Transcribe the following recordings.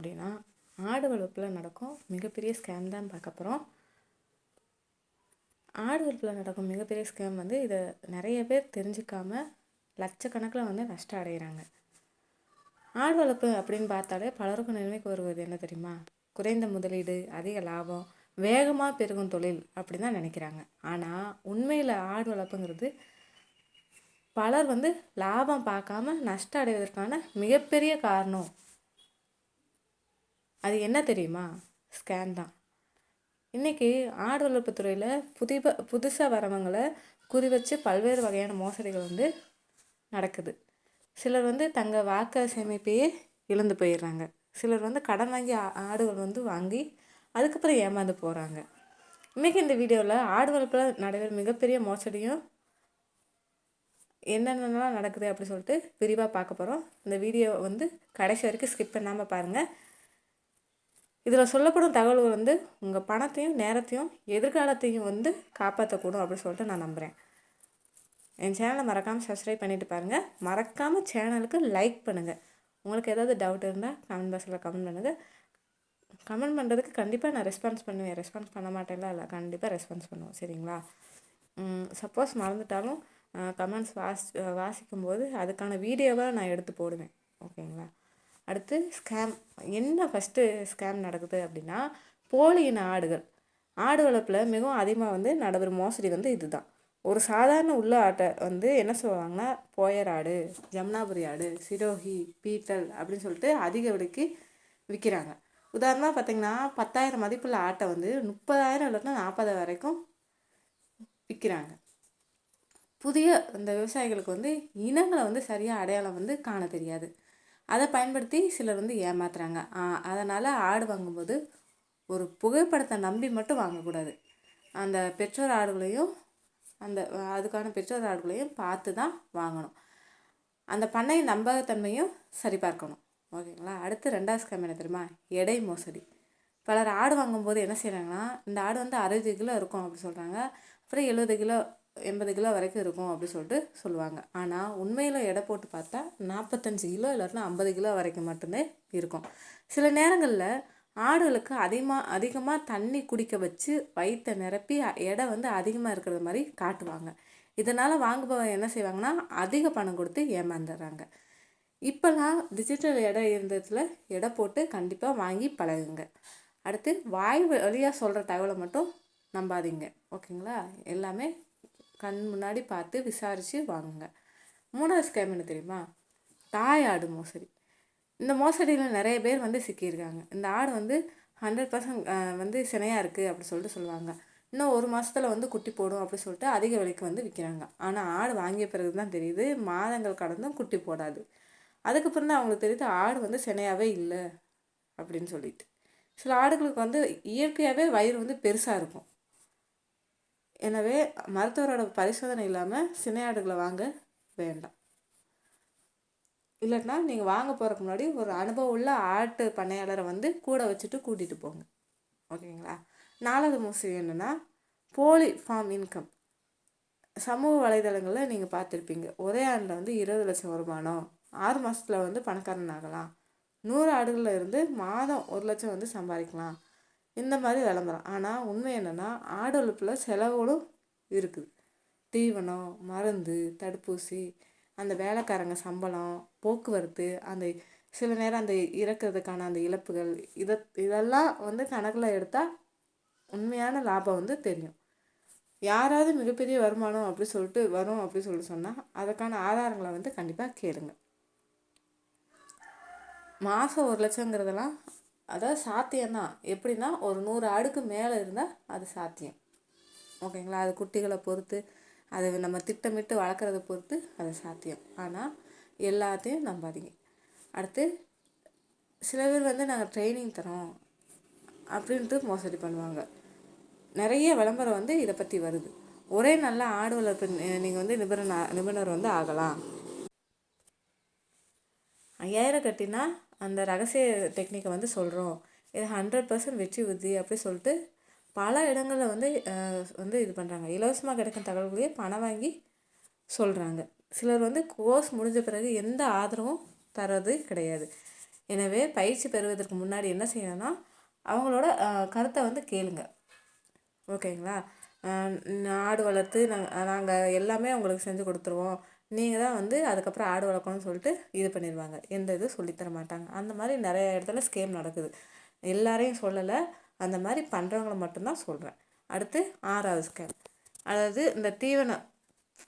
அப்படின்னா ஆடு வளர்ப்பில் நடக்கும் மிகப்பெரிய ஸ்கேம் தான் பார்க்க போகிறோம். ஆடு வளர்ப்பில் நடக்கும் மிகப்பெரிய ஸ்கேம் வந்து இதை நிறைய பேர் தெரிஞ்சுக்காம லட்சக்கணக்கில் வந்து நஷ்டம் அடைகிறாங்க. ஆடு வளர்ப்பு அப்படின்னு பார்த்தாலே பலருக்கும் நினைவுக்கு வருவது என்ன தெரியுமா? குறைந்த முதலீடு, அதிக லாபம், வேகமாக பெருகும் தொழில் அப்படி தான் நினைக்கிறாங்க. ஆனால் உண்மையில் ஆடு வளர்ப்புங்கிறது பலர் வந்து லாபம் பார்க்காம நஷ்டம் அடைவதற்கான மிகப்பெரிய காரணம். அது என்ன தெரியுமா? ஸ்கேம் தான். இன்றைக்கி ஆடு வளர்ப்பு துறையில் புதுசாக வரவங்களை குறி வச்சு பல்வேறு வகையான மோசடிகள் வந்து நடக்குது. சிலர் வந்து தங்கள் வாக்கு சேமிப்பையே இழந்து போயிடுறாங்க. சிலர் வந்து கடன் வாங்கி ஆடுகள் வந்து வாங்கி அதுக்கப்புறம் ஏமாந்து போகிறாங்க. இன்றைக்கி இந்த வீடியோவில் ஆடு வளர்ப்பில் நடைபெறும் மிகப்பெரிய மோசடியும் என்னென்னலாம் நடக்குது அப்படி சொல்லிட்டு விரிவாக பார்க்க போகிறோம். இந்த வீடியோ வந்து கடைசி வரைக்கும் ஸ்கிப் பண்ணாமல் பாருங்கள். இதில் சொல்லப்படும் தகவல்கள் வந்து உங்கள் பணத்தையும் நேரத்தையும் எதிர்காலத்தையும் வந்து காப்பாற்றக்கூடும் அப்படின்னு சொல்லிட்டு நான் நம்புகிறேன். என் சேனலை மறக்காமல் சப்ஸ்கிரைப் பண்ணிவிட்டு பாருங்கள். மறக்காமல் சேனலுக்கு லைக் பண்ணுங்கள். உங்களுக்கு ஏதாவது டவுட் இருந்தால் கமெண்ட் பாக்ஸில் கமெண்ட் பண்ணுங்கள். கமெண்ட் பண்ணுறதுக்கு கண்டிப்பாக நான் ரெஸ்பான்ஸ் பண்ணுவேன். ரெஸ்பான்ஸ் பண்ண மாட்டேன்ல, இல்லை கண்டிப்பாக ரெஸ்பான்ஸ் பண்ணுவோம், சரிங்களா? சப்போஸ் மறந்துட்டாலும் கமெண்ட்ஸ் வாசிக்கும்போது அதுக்கான வீடியோவை நான் எடுத்து போடுவேன், ஓகேங்களா? அடுத்து ஸ்கேம். என்ன ஃபஸ்ட்டு ஸ்கேம் நடக்குது அப்படின்னா, போலி இன ஆடுகள். ஆடு வளர்ப்பில் மிகவும் அதிகமாக வந்து நடைபெறும் மோசடி வந்து இதுதான். ஒரு சாதாரண உள்ள ஆட்டை வந்து என்ன சொல்லுவாங்கன்னா, போயர் ஆடு, ஜமுனாபுரி ஆடு, சிரோஹி, பீட்டல் அப்படின்னு சொல்லிட்டு அதிக விலைக்கு விற்கிறாங்க. உதாரணமாக பார்த்திங்கன்னா 10,000 மதிப்புள்ள ஆட்டை வந்து 30,000 இல்லைன்னா 40,000 வரைக்கும் விற்கிறாங்க. புதிய இந்த விவசாயிகளுக்கு வந்து இனங்களை வந்து சரியாக அடையாளம் வந்து காண தெரியாது. அதை பயன்படுத்தி சிலர் வந்து ஏமாத்துறாங்க. அதனால் ஆடு வாங்கும்போது ஒரு புகைப்படத்தை நம்பி மட்டும் வாங்கக்கூடாது. அந்த பெற்றோர் ஆடுகளையும் அதுக்கான பெற்றோர் ஆடுகளையும் பார்த்து தான் வாங்கணும். அந்த பண்ணை நம்பகத்தன்மையும் சரிபார்க்கணும், ஓகேங்களா? அடுத்து 2வது ஸ்கேம் என்ன தெரியுமா? எடை மோசடி. பலர் ஆடு வாங்கும்போது என்ன செய்கிறாங்கன்னா, இந்த ஆடு வந்து 60 கிலோ இருக்கும் அப்படி சொல்கிறாங்க. அப்புறம் 70 கிலோ 80 கிலோ வரைக்கும் இருக்கும் அப்படி சொல்லிட்டு சொல்லுவாங்க. ஆனால் உண்மையில் எடை போட்டு பார்த்தா 45 கிலோ இல்லாட்டினா 50 கிலோ வரைக்கும் மட்டுமே இருக்கும். சில நேரங்களில் ஆடுகளுக்கு அதிகமாக தண்ணி குடிக்க வச்சு வயிற்றை நிரப்பி எடை வந்து அதிகமாக இருக்கிறது மாதிரி காட்டுவாங்க. இதனால் வாங்குபவங்க என்ன செய்வாங்கன்னா, அதிக பணம் கொடுத்து ஏமாந்துடுறாங்க. இப்போல்லாம் டிஜிட்டல் எடை இருந்ததில் எடை போட்டு கண்டிப்பாக வாங்கி பழகுங்க. அடுத்து வாய் வழியாக சொல்கிற தகவலை மட்டும் நம்பாதீங்க, ஓகேங்களா? எல்லாமே கண் முன்னாடி பார்த்து விசாரித்து வாங்குங்க. 3வது ஸ்கேம் என்ன தெரியுமா? தாய் ஆடு மோசடி. இந்த மோசடியில் நிறைய பேர் வந்து சிக்கியிருக்காங்க. இந்த ஆடு வந்து 100% வந்து சினையாக இருக்குது அப்படி சொல்லிட்டு சொல்லுவாங்க. இன்னும் 1 மாதத்தில் வந்து குட்டி போடும் அப்படி சொல்லிட்டு அதிக விலைக்கு வந்து விற்கிறாங்க. ஆனால் ஆடு வாங்கிய பிறகு தான் தெரியுது மாதங்கள் கடந்தும் குட்டி போடாது. அதுக்கப்புறம் தான் அவங்களுக்கு தெரியுது ஆடு வந்து சினையாகவே இல்லை அப்படின்னு சொல்லிட்டு. சில ஆடுகளுக்கு வந்து இயற்கையாகவே வயிறு வந்து பெருசாக இருக்கும். எனவே மருத்துவரோட பரிசோதனை இல்லாமல் சினை ஆடுகளை வாங்க வேண்டாம். இல்லைன்னா நீங்கள் வாங்க போகிறதுக்கு முன்னாடி ஒரு அனுபவம் உள்ள ஆட்டு பண்ணையாளரை வந்து கூட வச்சுட்டு கூட்டிகிட்டு போங்க, ஓகேங்களா? 4வது மோசடி என்னென்னா, போலி ஃபார்ம் இன்கம். சமூக வலைதளங்களில் நீங்கள் பார்த்துருப்பீங்க. ஒரே ஆண்டில் வந்து 20 லட்சம் வருமானம், 6 மாதத்தில் வந்து பணக்காரன் ஆகலாம், 100 ஆடுகளில் இருந்து மாதம் 1 லட்சம் வந்து சம்பாதிக்கலாம், இந்த மாதிரி விளம்பரம். ஆனால் உண்மை என்னென்னா, ஆடு வளர்ப்பில் செலவுகளும் இருக்குது. தீவனம், மருந்து, தடுப்பூசி, அந்த வேலைக்காரங்க சம்பளம், போக்குவரத்து, அந்த சில நேரம் அந்த இறக்கிறதுக்கான அந்த இழப்புகள், இதெல்லாம் வந்து கணக்கில் எடுத்தால் உண்மையான லாபம் வந்து தெரியும். யாராவது மிகப்பெரிய வருமானம் அப்படி சொல்லிட்டு வரும் அப்படி சொல்லிட்டு சொன்னால் அதுக்கான ஆதாரங்களை வந்து கண்டிப்பாக கேளுங்க. மாதம் 1 லட்சங்கிறதெல்லாம் அதாவது சாத்தியம்தான். எப்படின்னா ஒரு 100 ஆடுக்கு மேலே இருந்தால் அது சாத்தியம், ஓகேங்களா? அது குட்டிகளை பொறுத்து, அது நம்ம திட்டமிட்டு வளர்க்குறத பொறுத்து அது சாத்தியம். ஆனால் எல்லாத்தையும் நம்பாதீங்க. அடுத்து சில பேர் வந்து நாங்கள் ட்ரைனிங் தரோம் அப்படின்ட்டு மோசடி பண்ணுவாங்க. நிறைய விளம்பரம் வந்து இதை பற்றி வருது. ஒரே நல்ல ஆடு வளர்ப்பு நீங்கள் வந்து நிபுணர் வந்து ஆகலாம், 5000 கட்டினா அந்த ரகசிய டெக்னிக்கை வந்து சொல்கிறோம், இது 100% வெற்றி உறுதி அப்படி சொல்லிட்டு பல இடங்களில் வந்து இது பண்ணுறாங்க. இலவசமாக கிடைக்கும் தகவல்களையே பணம் வாங்கி சொல்கிறாங்க. சிலர் வந்து கோர்ஸ் முடிஞ்ச பிறகு எந்த ஆதரவும் தரது கிடையாது. எனவே பயிற்சி பெறுவதற்கு முன்னாடி என்ன செய்யணும்னா அவங்களோட கருத்தை வந்து கேளுங்க. ஓகேங்களா? ஆடு வளர்த்து நாங்கள் எல்லாமே உங்களுக்கு செஞ்சு கொடுத்துருவோம், நீங்கள் தான் வந்து அதுக்கப்புறம் ஆடு வளர்க்கணும்னு சொல்லிட்டு இது பண்ணிடுவாங்க. எந்த இது சொல்லித்தர மாட்டாங்க. அந்த மாதிரி நிறைய இடத்துல ஸ்கேம் நடக்குது. எல்லாரையும் சொல்லலை, அந்த மாதிரி பண்ணுறவங்கள மட்டும்தான் சொல்கிறேன். அடுத்து 6வது ஸ்கேம், அதாவது இந்த தீவனம்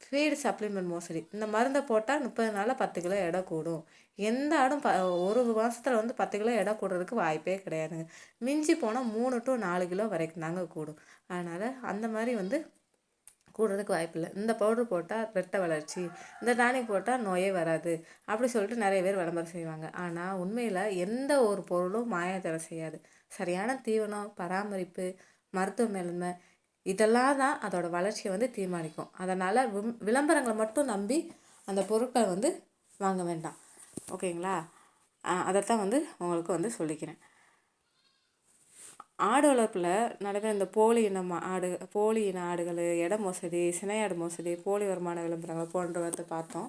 ஃபீடு சப்ளிமெண்ட் மோசடி. இந்த மருந்தை போட்டால் 30 நாளில் 10 கிலோ எடை கூடும். எந்த ஆடும் ஒரு மாதத்தில் வந்து 10 கிலோ எடை கூடுறதுக்கு வாய்ப்பே கிடையாதுங்க. மிஞ்சி போனால் 3 to 4 கிலோ வரைக்கும் தாங்க கூடும். அதனால் அந்த மாதிரி வந்து கூடுறதுக்கு வாய்ப்பில்லை. இந்த பவுடர் போட்டால் ரெட்டை வளர்ச்சி, இந்த டானிக் போட்டால் நோயே வராது அப்படி சொல்லிட்டு நிறைய பேர் விளம்பரம் செய்வாங்க. ஆனால் உண்மையில் எந்த ஒரு பொருளும் மாயாஜாலம் செய்யாது. சரியான தீவனம், பராமரிப்பு, மருத்துவ மேன்மை இதெல்லாம் தான் அதோட வளர்ச்சியை வந்து தீர்மானிக்கும். அதனால் விளம்பரங்களை மட்டும் நம்பி அந்த பொருட்களை வந்து வாங்க வேண்டாம். ஓகேங்களா? அதைத்தான் வந்து உங்களுக்கு வந்து சொல்லிக்கிறேன். ஆடு வளர்ப்பில் நடக்கிற இந்த போலி இன ஆடுகள், இட மோசடி, சினையாடு மோசடி, போலி வருமான விளம்பரங்கள் போன்றவற்றை பார்த்தோம்.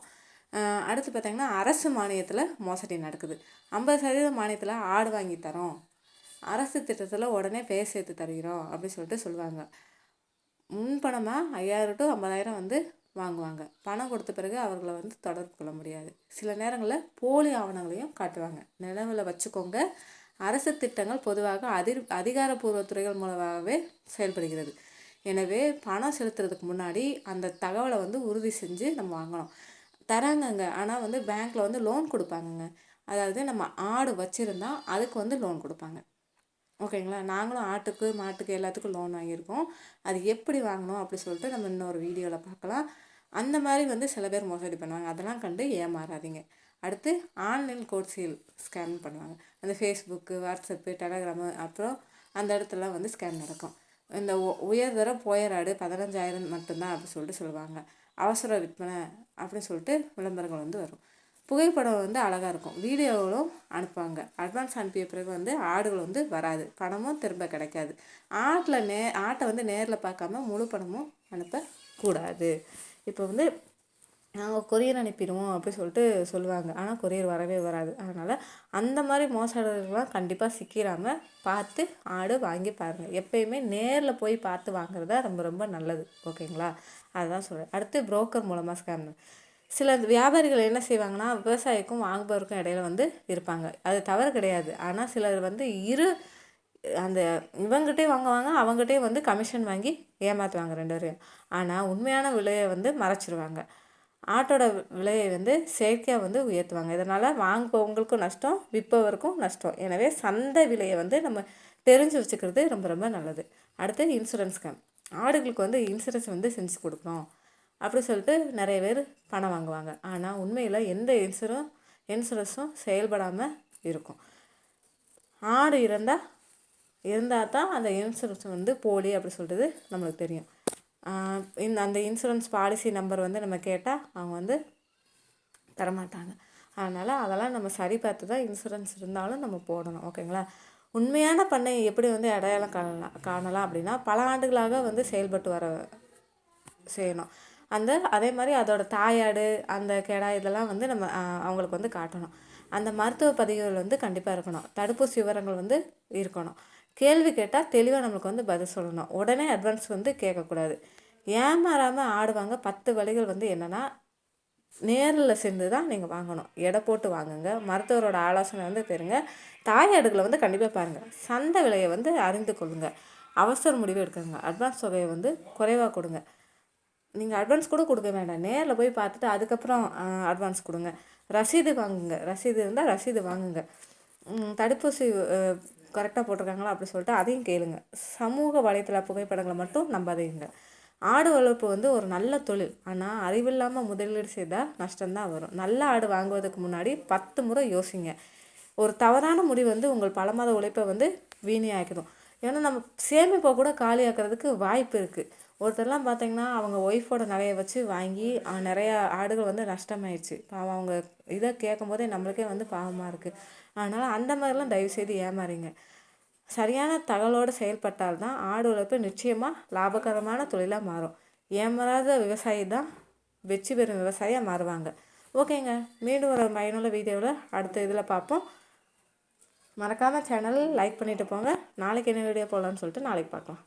அடுத்து பார்த்திங்கன்னா அரசு மானியத்தில் மோசடி நடக்குது. 50% மானியத்தில் ஆடு வாங்கி தரோம், அரசு திட்டத்தில் உடனே பேர் சேர்த்து தருகிறோம் அப்படின்னு சொல்லிட்டு சொல்லுவாங்க. முன்பணமாக 5000 to 50,000 வந்து வாங்குவாங்க. பணம் கொடுத்த பிறகு அவர்களை வந்து தொடர்பு கொள்ள முடியாது. சில நேரங்களில் போலி ஆவணங்களையும் காட்டுவாங்க. நினைவில் வச்சுக்கோங்க, அரசு திட்டங்கள் பொதுவாக அதிகாரப்பூர்வ துறைகள் மூலமாகவே செயல்படுகிறது. எனவே பணம் செலுத்துறதுக்கு முன்னாடி அந்த தகவலை வந்து உறுதி செஞ்சு நம்ம வாங்கணும். தராங்கங்க, ஆனால் வந்து பேங்க்கில் வந்து லோன் கொடுப்பாங்கங்க. அதாவது நம்ம ஆடு வச்சுருந்தா அதுக்கு வந்து லோன் கொடுப்பாங்க. ஓகேங்களா? நாங்களும் ஆட்டுக்கு, மாட்டுக்கு எல்லாத்துக்கும் லோன் வாங்கியிருக்கோம். அது எப்படி வாங்கணும் அப்படி சொல்லிட்டு நம்ம இன்னொரு வீடியோவில் பார்க்கலாம். அந்த மாதிரி வந்து சில பேர் மோசடி பண்ணுவாங்க. அதெல்லாம் கண்டு ஏமாறாதீங்க. அடுத்து ஆன்லைன் கோட் சேல் ஸ்கேன் பண்ணுவாங்க. அந்த ஃபேஸ்புக்கு, வாட்ஸ்அப்பு, டெலகிராமு, அப்புறம் அந்த இடத்துலலாம் வந்து ஸ்கேன் நடக்கும். இந்த உயர்தர போயராடு 15,000 மட்டும்தான் அப்படி சொல்லிட்டு சொல்லுவாங்க. அவசர விற்பனை அப்படின்னு சொல்லிட்டு விளம்பரங்கள் வந்து வரும். புகைப்படம் வந்து அழகாக இருக்கும், வீடியோவும் அனுப்புவாங்க. அட்வான்ஸ் அனுப்பிய பிறகு வந்து ஆடுகள் வந்து வராது, பணமும் திரும்ப கிடைக்காது. ஆட்டை வந்து நேரில் பார்க்காம முழு பணமும் அனுப்பக்கூடாது. இப்போ வந்து நாங்கள் கொரியர் அனுப்பிடுவோம் அப்படி சொல்லிட்டு சொல்லுவாங்க, ஆனால் கொரியர் வரவே வராது. அதனால் அந்த மாதிரி மோசடிகள்லாம் கண்டிப்பாக சிக்கிறாமல் பார்த்து ஆடு வாங்கி பாருங்கள். எப்பயுமே நேரில் போய் பார்த்து வாங்குறதா ரொம்ப ரொம்ப நல்லது. ஓகேங்களா? அதுதான் சொல்கிறேன். அடுத்து புரோக்கர் மூலமாக ஸ்கேம். சில வியாபாரிகள் என்ன செய்வாங்கன்னா, விவசாயிக்கும் வாங்குபவருக்கும் இடையில வந்து இருப்பாங்க. அது தவறு கிடையாது. ஆனால் சிலர் வந்து அந்த இவங்ககிட்டே வாங்குவாங்க, அவங்ககிட்டே வந்து கமிஷன் வாங்கி ஏமாற்றுவாங்க 2 பேரையும். ஆனால் உண்மையான விலையை வந்து மறைச்சிருவாங்க. ஆட்டோட விலையை வந்து செயற்கையாக வந்து உயர்த்துவாங்க. இதனால் வாங்குபவங்களுக்கும் நஷ்டம், விற்பவருக்கும் நஷ்டம். எனவே சந்தை விலையை வந்து நம்ம தெரிஞ்சு வச்சுக்கிறது ரொம்ப ரொம்ப நல்லது. அடுத்து இன்சூரன்ஸ் ஸ்கேம். ஆடுகளுக்கு வந்து இன்சூரன்ஸ் வந்து செஞ்சு கொடுக்குறோம் அப்படி சொல்லிட்டு நிறைய பேர் பணம் வாங்குவாங்க. ஆனால் உண்மையில் எந்த இன்சூரன்ஸும் செயல்படாமல் இருக்கும். ஆடு இருந்தால் தான் அந்த இன்சூரன்ஸ் வந்து போலி அப்படி சொல்கிறது நம்மளுக்கு தெரியும். அந்த இன்சூரன்ஸ் பாலிசி நம்பர் வந்து நம்ம கேட்டால் அவங்க வந்து தரமாட்டாங்க. அதனால் அதெல்லாம் நம்ம சரி பார்த்து தான் இன்சூரன்ஸ் இருந்தாலும் நம்ம போடணும். ஓகேங்களா? உண்மையான பண்ணை எப்படி வந்து அடையாளம் காணலாம் அப்படின்னா, பல ஆண்டுகளாக வந்து செயல்பட்டு வர செய்யணும். அதே மாதிரி அதோட தாயாடு, அந்த கெடா இதெல்லாம் வந்து நம்ம அவங்களுக்கு வந்து காட்டணும். அந்த மருத்துவ பதிவுகள் வந்து கண்டிப்பாக இருக்கணும். தடுப்பூசி விவரங்கள் வந்து இருக்கணும். கேள்வி கேட்டால் தெளிவாக நம்மளுக்கு வந்து பதில் சொல்லணும். உடனே அட்வான்ஸ் வந்து கேட்கக்கூடாது. ஏமாறாமல் ஆடுவாங்க. 10 வழிகள் வந்து என்னென்னா, நேரில் சென்று தான் நீங்கள் வாங்கணும். எடை போட்டு வாங்குங்க. மருத்துவரோட ஆலோசனை வந்து பெறுங்க. தாயாடுகளை வந்து கண்டிப்பாக பாருங்கள். சந்தை விலையை வந்து அறிந்து கொள்ளுங்கள். அவசர முடிவு எடுக்குங்க. அட்வான்ஸ் தொகையை வந்து குறைவாக கொடுங்க. நீங்கள் அட்வான்ஸ் கூட கொடுக்க வேண்டாம், நேரில் போய் பார்த்துட்டு அதுக்கப்புறம் அட்வான்ஸ் கொடுங்க. ரசீது வாங்குங்க. ரசீது இருந்தால் ரசீது வாங்குங்க. தடுப்பூசி கரெக்டாக போட்டிருக்காங்களா அப்படி சொல்லிட்டு அதையும் கேளுங்க. சமூக வலைத்தள புகைப்படங்களை மட்டும் நம்பாதீங்க. ஆடு வளர்ப்பு வந்து ஒரு நல்ல தொழில். ஆனால் அறிவில்லாமல் முதலீடு செய்தால் நஷ்டம்தான் வரும். நல்ல ஆடு வாங்குவதற்கு முன்னாடி 10 முறை யோசிங்க. ஒரு தவறான முடிவு வந்து உங்கள் பல மாத உழைப்பை வந்து வீணியாக்கிடும். ஏன்னா நம்ம சேமிப்பை கூட காலியாக்கிறதுக்கு வாய்ப்பு இருக்குது. ஒருத்தர்லாம் பார்த்திங்கன்னா அவங்க ஒய்ஃபோட நகையை வச்சு வாங்கி நிறையா ஆடுகள் வந்து நஷ்டமாயிடுச்சு. பாவம் அவங்க இதை கேட்கும் போதே நம்மளுக்கே வந்து பாவமாக இருக்குது. அதனால் அந்த மாதிரிலாம் தயவுசெய்து ஏமாறிங்க. சரியான தகவலோடு செயல்பட்டால்தான் ஆடு வளர்ப்பு நிச்சயமாக லாபகரமான தொழிலாக மாறும். ஏமாறாத விவசாயி தான் வெற்றி பெறும் விவசாயியாக மாறுவாங்க. ஓகேங்க, மீண்டும் ஒரு பயனுள்ள வீடியோவில் அடுத்த இதில் பார்ப்போம். மறக்காமல் சேனல் லைக் பண்ணிவிட்டு போங்க. நாளைக்கு என்ன வீடியோ போடலான்னு சொல்லிட்டு நாளைக்கு பார்க்கலாம்.